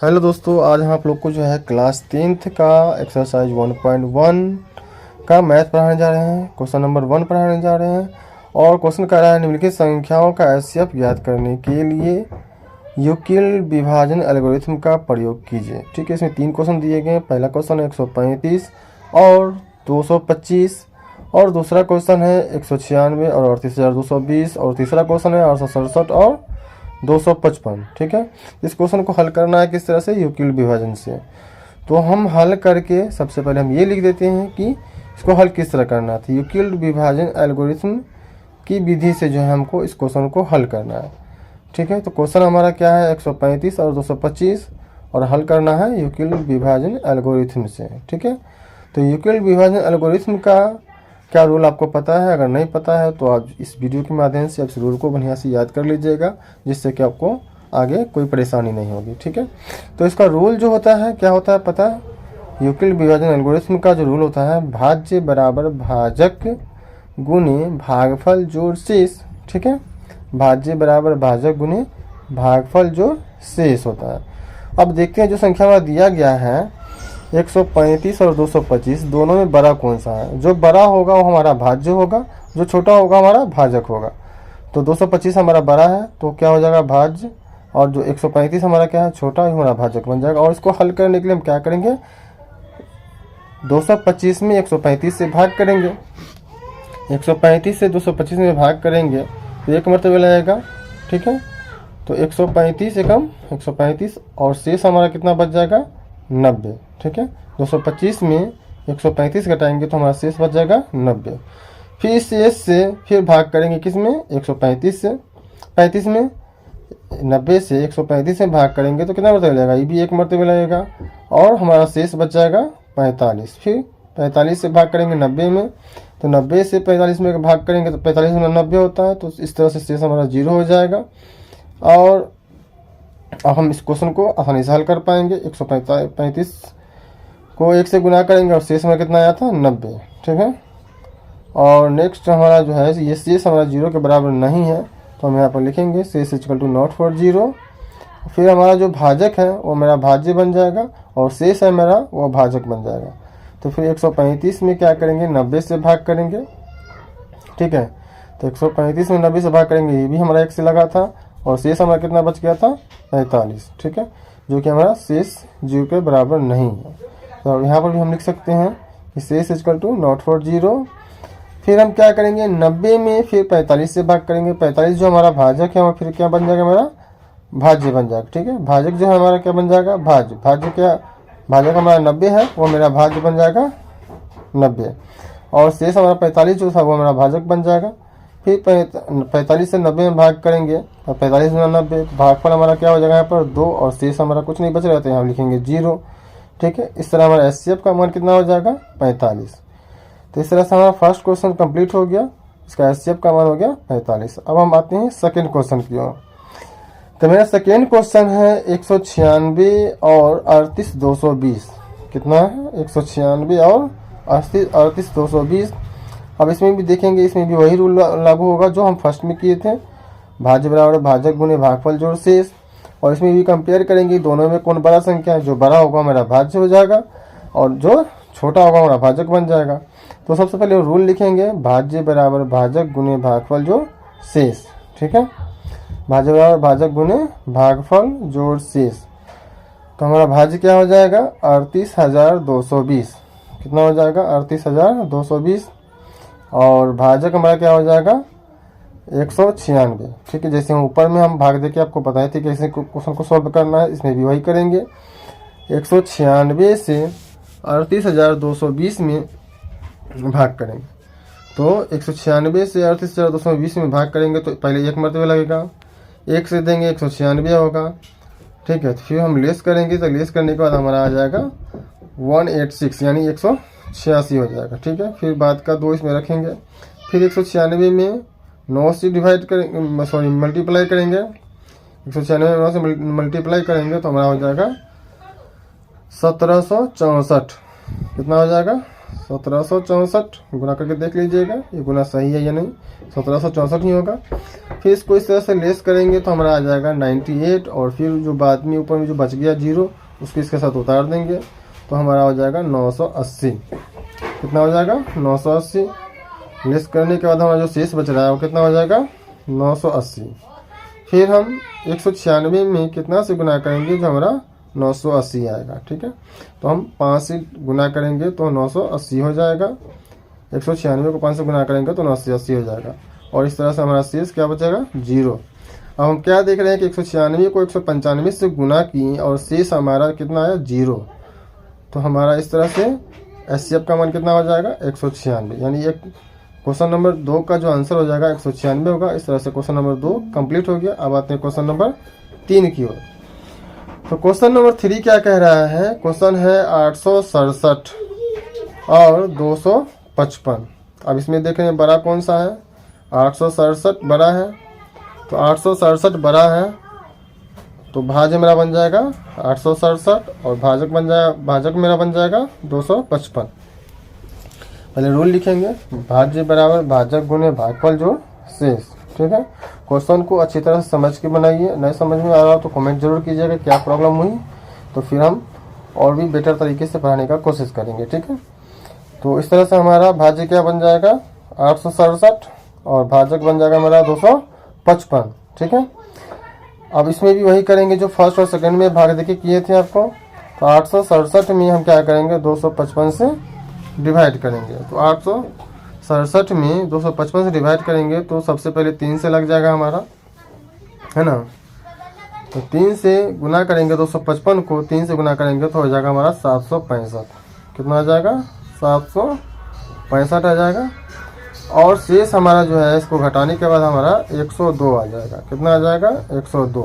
Hello दोस्तों, आज हम आप लोग को जो है क्लास 10th का एक्सरसाइज 1.1 का मैथ पढ़ाने जा रहे हैं। क्वेश्चन नंबर 1 पढ़ाने जा रहे हैं और क्वेश्चन कर रहा है निम्नलिखित संख्याओं का एचसीएफ ज्ञात करने के लिए यूक्लिड विभाजन एल्गोरिथम का प्रयोग कीजिए। ठीक है, इसमें 3 क्वेश्चन दिए गए हैं। पहला क्वेश्चन है 135 और 225 और दूसरा क्वेश्चन है 196 और 38,220 और तीसरा क्वेश्चन है 867 और 255। ठीक है, इस क्वेश्चन को हल करना है किस तरह से, यूक्लिड विभाजन से। तो हम हल करके सबसे पहले हम ये लिख देते हैं कि इसको हल किस तरह करना था। यूक्लिड विभाजन एल्गोरिथम की विधि से जो है हमको इस क्वेश्चन को हल करना है। ठीक है, तो क्वेश्चन हमारा क्या है 135 और 225 और हल करना है यूक्लिड विभाजन एल्गोरिथम से। ठीक है, तो यूक्लिड विभाजन एल्गोरिथम का क्या रूल आपको पता है? अगर नहीं पता है तो आप इस वीडियो के माध्यम से आप इस रूल को बढ़िया से याद कर लीजिएगा, जिससे कि आपको आगे कोई परेशानी नहीं होगी। ठीक है, तो इसका रूल जो होता है क्या होता है पता है? यूक्लिड विभाजन एल्गोरिथम का जो रूल होता है भाज्य बराबर भाजक गुणे भागफल जोड़ शेष। ठीक है, भाज्य बराबर भाजक गुणे भागफल जोड़ शेष होता है। अब देखते हैं जो संख्या में दिया गया है 135 और 225 दोनों में बड़ा कौन सा है। जो बड़ा होगा वो हमारा भाज्य होगा, जो छोटा होगा हमारा भाजक होगा। तो 225 हमारा बड़ा है तो क्या हो जाएगा भाज्य, और जो 135 हमारा क्या है छोटा, हमारा भाजक बन जाएगा। और इसको हल करने के लिए हम क्या करेंगे, 225 में 135 से भाग करेंगे। 135 से 225 में भाग करेंगे तो एक मरतबा लगेगा। ठीक है, तो 135 एकम 135 और शेष हमारा कितना बच जाएगा 90। ठीक है, 225 में 135 घटाएंगे तो हमारा शेष बच जाएगा 90। फिर शेष से फिर भाग करेंगे किस में, 135 से। 35 में 90 से 135 में भाग करेंगे तो कितना मरतबा लगेगा, ये भी एक मरतबा लगेगा और हमारा शेष बच जाएगा 45। फिर 45 से भाग करेंगे 90 में, तो 90 से 45 में भाग करेंगे तो 45 में 90 होता है। तो इस तरह से शेष हमारा 0 हो जाएगा और अब हम इस क्वेश्चन को आसानी से हल कर पाएंगे। 135 को 1 से गुना करेंगे और शेष में कितना आया था 90। ठीक है, और नेक्स्ट हमारा जो है ये शेष हमारा 0 के बराबर नहीं है तो हम यहाँ पर लिखेंगे शेष इक्वल टू नॉट फॉर 0। फिर हमारा जो भाजक है वो मेरा भाज्य बन जाएगा और शेष है मेरा वो भाजक बन जाएगा। तो फिर 135 में क्या करेंगे 90 से भाग करेंगे। ठीक है, तो 135 में 90 से भाग करेंगे, ये भी हमारा 1 से लगा था और शेष हमारा कितना बच गया था 45। ठीक है, जो कि हमारा शेष 0 के बराबर नहीं है। तो यहाँ पर भी हम लिख सकते हैं कि शेष इक्वल टू नॉट फॉर 0। फिर हम क्या करेंगे 90 में फिर 45 से भाग करेंगे। 45 जो हमारा भाजक है वो फिर क्या बन जाएगा मेरा भाज्य बन जाएगा। ठीक है, भाजक जो है हमारा क्या बन जाएगा भाज्य। भाज्य क्या, भाजक हमारा 90 है वो मेरा भाज्य बन जाएगा 90 और शेष हमारा 45 जो था वो मेरा भाजक बन जाएगा। फिर 45 से 90 में भाग करेंगे और 45 में 90 भागफल हमारा क्या हो जाएगा यहाँ पर 2 और शेष हमारा कुछ नहीं बच रहा तो यहाँ लिखेंगे 0। ठीक है, इस तरह हमारा एचसीएफ का मान कितना हो जाएगा 45। तो इस तरह से हमारा फर्स्ट क्वेश्चन कंप्लीट हो गया, इसका एचसीएफ का मान हो गया 45। अब हम आते हैं सेकेंड क्वेश्चन की ओर। तो मेरा सेकेंड क्वेश्चन है 196 और 38,220। कितना है 196 और 38,220। अब इसमें भी देखेंगे, इसमें भी वही रूल लागू होगा जो हम फर्स्ट में किए थे, भाज्य बराबर भाजक गुणे भागफल जोड़ शेष। और इसमें भी कंपेयर करेंगे दोनों में कौन बड़ा संख्या है। जो बड़ा होगा मेरा भाज्य हो जाएगा और जो छोटा होगा हमारा भाजक बन जाएगा। तो सबसे पहले रूल लिखेंगे भाज्य बराबर भाजक गुणे भागफल जोड़ शेष। ठीक है, भाज्य बराबर भाजक गुणे भागफल जोड़ शेष। तो हमारा भाज्य क्या हो जाएगा 38,220। कितना हो जाएगा 38,220 और भाजक हमारा क्या हो जाएगा 196। ठीक है, जैसे हम ऊपर में हम भाग देके आपको बताए थे कैसे क्वेश्चन को सॉल्व करना है, इसमें भी वही करेंगे। 196 से 38,220 में भाग करेंगे। तो 196 से 38,220 में भाग करेंगे तो पहले एक मरतबा लगेगा, 1 से देंगे 196 होगा। ठीक है, तो फिर हम लेस करेंगे तो लेस करने के बाद हमारा आ जाएगा 186 यानी 186 हो जाएगा। ठीक है, फिर बाद का 2 इसमें रखेंगे। फिर 196 में 9 से डिवाइड करेंगे, सॉरी मल्टीप्लाई करेंगे। 196 में 9 से मल्टीप्लाई करेंगे तो हमारा हो जाएगा 1764। कितना हो जाएगा 1764 गुना करके देख लीजिएगा ये गुना सही है या नहीं, 1764 ही होगा। फिर इसको इस तरह से लेस करेंगे तो हमारा आ जाएगा 98 और फिर जो बाद में ऊपर में जो बच गया 0 उसको इसके साथ उतार देंगे तो हमारा हो जाएगा 980। कितना हो जाएगा 980। लेस करने के बाद हमारा जो शेष बच रहा है वो कितना हो जाएगा 980। फिर हम 196 में कितना से गुना करेंगे जो हमारा 980 आएगा। ठीक है, तो हम 5 से गुना करेंगे तो 980 हो जाएगा। 196 को 5 से गुना करेंगे तो 980 हो जाएगा और इस तरह से हमारा शेष क्या बचेगा 0। अब हम क्या देख रहे हैं कि 196 को 195 से गुना किए और शेष हमारा कितना आया 0। तो हमारा इस तरह से एचसीएफ का मान कितना हो जाएगा 196। यानी एक क्वेश्चन नंबर 2 का जो आंसर हो जाएगा 196 होगा। इस तरह से क्वेश्चन नंबर 2 कंप्लीट हो गया। अब आते हैं क्वेश्चन नंबर 3 की ओर। तो क्वेश्चन नंबर 3 क्या कह रहा है, क्वेश्चन है 867 और 255। अब इसमें देखें बड़ा कौन सा है, 867 बड़ा है, तो 867 बड़ा है तो भाज्य मेरा बन जाएगा 867 और भाजक मेरा बन जाएगा 255। पहले रूल लिखेंगे, भाज्य बराबर भाजक गुने भागफल जोड़ शेष। ठीक है, क्वेश्चन को अच्छी तरह से समझ के बनाइए। नहीं समझ में आ रहा हो तो कमेंट जरूर कीजिएगा क्या प्रॉब्लम हुई, तो फिर हम और भी बेटर तरीके से पढ़ाने का कोशिश करेंगे। ठीक है, तो इस तरह से हमारा भाज्य क्या बन जाएगा 867 और भाजक बन जाएगा हमारा 255। ठीक है, अब इसमें भी वही करेंगे जो फर्स्ट और सेकंड में भाग देके किए थे आपको। तो 867 में हम क्या करेंगे 255 से डिवाइड करेंगे। तो 867 में 255 से डिवाइड करेंगे तो सबसे पहले 3 से लग जाएगा हमारा, है ना। तो 3 से गुना करेंगे 255 को 3 से गुना करेंगे तो हो जाएगा हमारा 765। कितना आ जाएगा 765 आ जाएगा। और शेष हमारा जो है इसको घटाने के बाद हमारा 102 आ जाएगा। कितना आ जाएगा 102।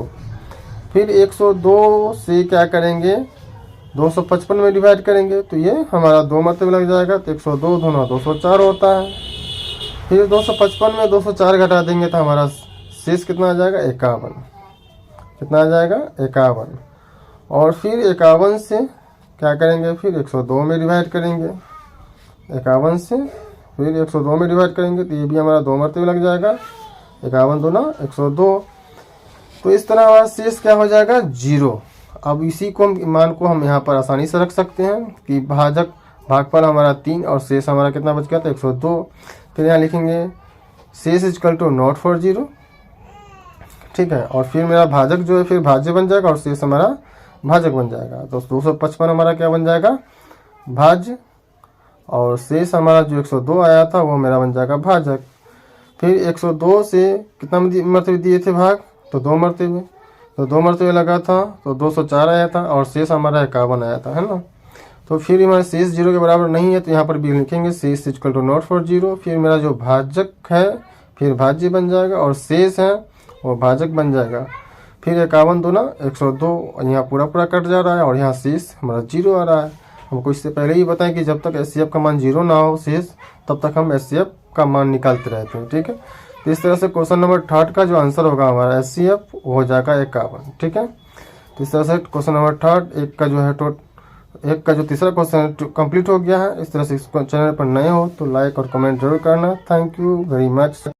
फिर 102 से क्या करेंगे 255 में डिवाइड करेंगे तो ये हमारा 2 मरतबे लग जाएगा। तो 102 दूना 204 होता है। फिर 255 में 204 घटा देंगे तो हमारा शेष कितना आ जाएगा 51। कितना आ जाएगा 51। और फिर 51 से क्या करेंगे फिर 102 में डिवाइड करेंगे। 51 से फिर 102 में डिवाइड करेंगे तो ये भी हमारा 2 मरतबे लग जाएगा। 51 दूना 102। तो इस तरह हमारा शेष क्या हो जाएगा 0। अब इसी को मान को हम यहाँ पर आसानी से रख सकते हैं कि भागफल हमारा 3 और शेष हमारा कितना बच गया था 102। फिर यहाँ लिखेंगे शेष इक्वल टू नॉट फॉर 0। ठीक है, और फिर मेरा भाजक जो है फिर भाज्य बन जाएगा और शेष हमारा भाजक बन जाएगा। तो 255 हमारा क्या बन जाएगा भाज्य और शेष हमारा जो 102 आया था वो मेरा बन जाएगा भाजक। फिर 102 से कितना मरतबे दिए थे भाग, तो 2 मरतबे, तो 2 मरतबे लगा था तो 204 आया था और शेष हमारा 51 आया था, है ना। तो फिर हमारा शेष 0 के बराबर नहीं है तो यहाँ पर भी लिखेंगे शेष इक्वल टू नॉट फॉर 0। फिर मेरा जो भाजक है फिर भाज्य बन जाएगा और शेष है वो भाजक बन जाएगा। फिर 51 दूना 102, यहाँ पूरा कट जा रहा है और यहाँ शेष हमारा 0 आ रहा है। हमको इससे पहले ही बताएं कि जब तक एचसीएफ का मान 0 ना हो शेष तब तक हम एचसीएफ का मान निकालते रहते हैं। ठीक है, तो इस तरह से क्वेश्चन नंबर 3 का जो आंसर होगा हमारा एचसीएफ वो हो जाएगा 51। ठीक है, तो इस तरह से क्वेश्चन नंबर 3 एक का जो तीसरा क्वेश्चन कंप्लीट हो गया है। इस तरह से इस चैनल पर नए हो तो लाइक और कमेंट जरूर करना। Thank you very much.